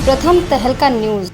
प्रथम तहलका न्यूज।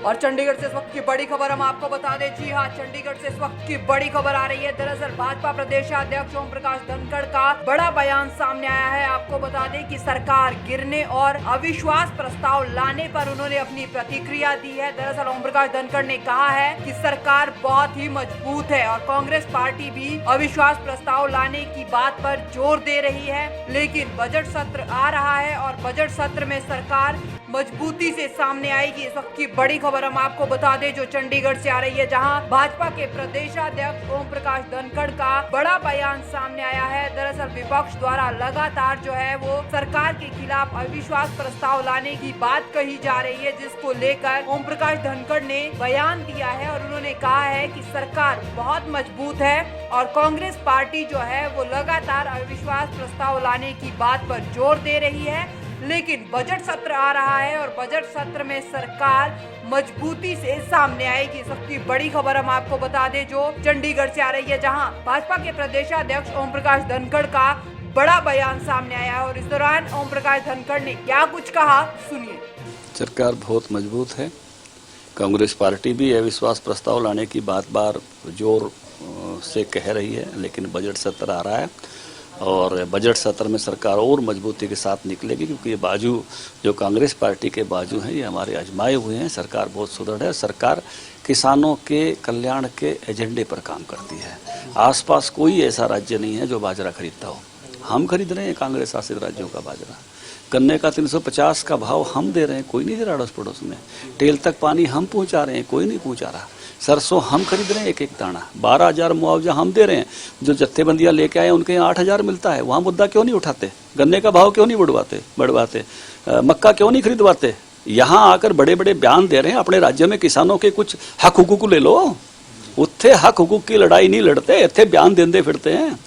और चंडीगढ़ से इस वक्त की बड़ी खबर हम आपको बता दें। जी हां, चंडीगढ़ से इस वक्त की बड़ी खबर आ रही है। दरअसल भाजपा प्रदेशाध्यक्ष ओम प्रकाश धनखड़ का बड़ा बयान सामने आया है। आपको बता दें कि सरकार गिरने और अविश्वास प्रस्ताव लाने पर उन्होंने अपनी प्रतिक्रिया दी है। दरअसल ओम प्रकाश धनखड़ ने कहा है कि सरकार बहुत ही मजबूत है और कांग्रेस पार्टी भी अविश्वास प्रस्ताव लाने की बात पर जोर दे रही है, लेकिन बजट सत्र आ रहा है और बजट सत्र में सरकार मजबूती से सामने आएगी। इस वक्त की बड़ी खबर हम आपको बता दें जो चंडीगढ़ से आ रही है, जहां भाजपा के प्रदेशाध्यक्ष ओम प्रकाश धनखड़ का बड़ा बयान सामने आया है। दरअसल विपक्ष द्वारा लगातार जो है वो सरकार के खिलाफ अविश्वास प्रस्ताव लाने की बात कही जा रही है, जिसको लेकर ओम प्रकाश धनखड़ ने बयान दिया है और उन्होंने कहा है कि सरकार बहुत मजबूत है और कांग्रेस पार्टी जो है वो लगातार अविश्वास प्रस्ताव लाने की बात पर जोर दे रही है, लेकिन बजट सत्र आ रहा है और बजट सत्र में सरकार मजबूती से सामने आएगी। इस वक्त की बड़ी खबर हम आपको बता दें जो चंडीगढ़ से आ रही है, जहां भाजपा के प्रदेशाध्यक्ष ओम प्रकाश धनखड़ का बड़ा बयान सामने आया है और इस दौरान ओम प्रकाश धनखड़ ने क्या कुछ कहा, सुनिए। सरकार बहुत मजबूत है। कांग्रेस पार्टी भी अविश्वास प्रस्ताव लाने की बात बार जोर से कह रही है, लेकिन बजट सत्र आ रहा है और बजट सत्र में सरकार और मजबूती के साथ निकलेगी, क्योंकि ये बाजू जो कांग्रेस पार्टी के बाजू हैं ये हमारे आजमाए हुए हैं। सरकार बहुत सुदृढ़ है। सरकार किसानों के कल्याण के एजेंडे पर काम करती है। आसपास कोई ऐसा राज्य नहीं है जो बाजरा खरीदता हो। हम खरीद रहे हैं कांग्रेस शासित राज्यों का बाजरा। गन्ने का 350 का भाव हम दे रहे हैं, कोई नहीं दे रहा अड़ोस पड़ोस में। टेल तक पानी हम पहुंचा रहे हैं, कोई नहीं पहुंचा रहा। सरसों हम खरीद रहे हैं एक एक दाना। 12,000 मुआवजा हम दे रहे हैं। जो जत्थेबंदियां लेके आए उनके यहाँ 8,000 मिलता है, वहाँ मुद्दा क्यों नहीं उठाते? गन्ने का भाव क्यों नहीं बढ़वाते? मक्का क्यों नहीं खरीदवाते? यहाँ आकर बड़े बड़े बयान दे रहे हैं। अपने राज्य में किसानों के कुछ हक हुकूक ले लो। उत्थे हक हुकूक की लड़ाई नहीं लड़ते, इतने बयान देते फिरते हैं।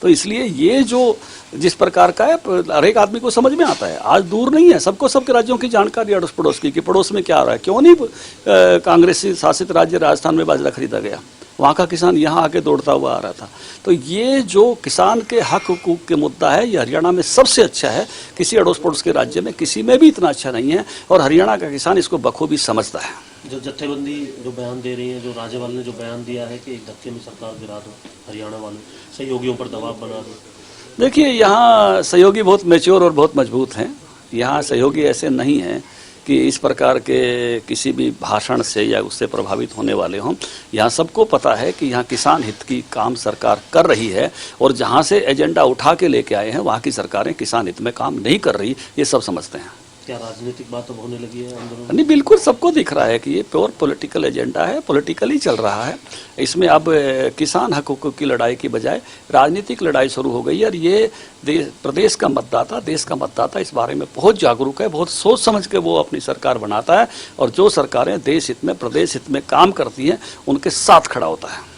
तो इसलिए ये जो जिस प्रकार का है हर एक आदमी को समझ में आता है। आज दूर नहीं है, सबको सबके राज्यों की जानकारी अड़ोस पड़ोस की कि पड़ोस में क्या आ रहा है। क्यों नहीं कांग्रेस शासित राज्य राजस्थान में बाजरा खरीदा गया? वहाँ का किसान यहाँ आके दौड़ता हुआ आ रहा था। तो ये जो किसान के हक हुकूक के मुद्दा है, ये हरियाणा में सबसे अच्छा है। किसी अड़ोस पड़ोस के राज्य में किसी में भी इतना अच्छा नहीं है और हरियाणा का किसान इसको बखूबी समझता है। जो जत्थेबंदी जो बयान दे रही है, जो राज्यपाल ने जो बयान दिया है कि एक धक्के में सरकार गिरा दो, हरियाणा वालों सहयोगियों पर दबाव बना दो। देखिए, यहाँ सहयोगी बहुत मैच्योर और बहुत मजबूत हैं। यहाँ सहयोगी ऐसे नहीं हैं कि इस प्रकार के किसी भी भाषण से या उससे प्रभावित होने वाले हों। यहाँ सबको पता है कि यहाँ किसान हित की काम सरकार कर रही है और जहाँ से एजेंडा उठा के लेके आए हैं वहाँ की सरकारें किसान हित में काम नहीं कर रही, ये सब समझते हैं। क्या राजनीतिक बात अब होने लगी है अंदर? नहीं, बिल्कुल सबको दिख रहा है कि ये प्योर पॉलिटिकल एजेंडा है, पॉलिटिकली चल रहा है। इसमें अब किसान हकों की लड़ाई की बजाय राजनीतिक लड़ाई शुरू हो गई है और ये प्रदेश का मतदाता, देश का मतदाता इस बारे में बहुत जागरूक है, बहुत सोच समझ के वो अपनी सरकार बनाता है और जो सरकारें देश हित में, प्रदेश हित में काम करती हैं उनके साथ खड़ा होता है।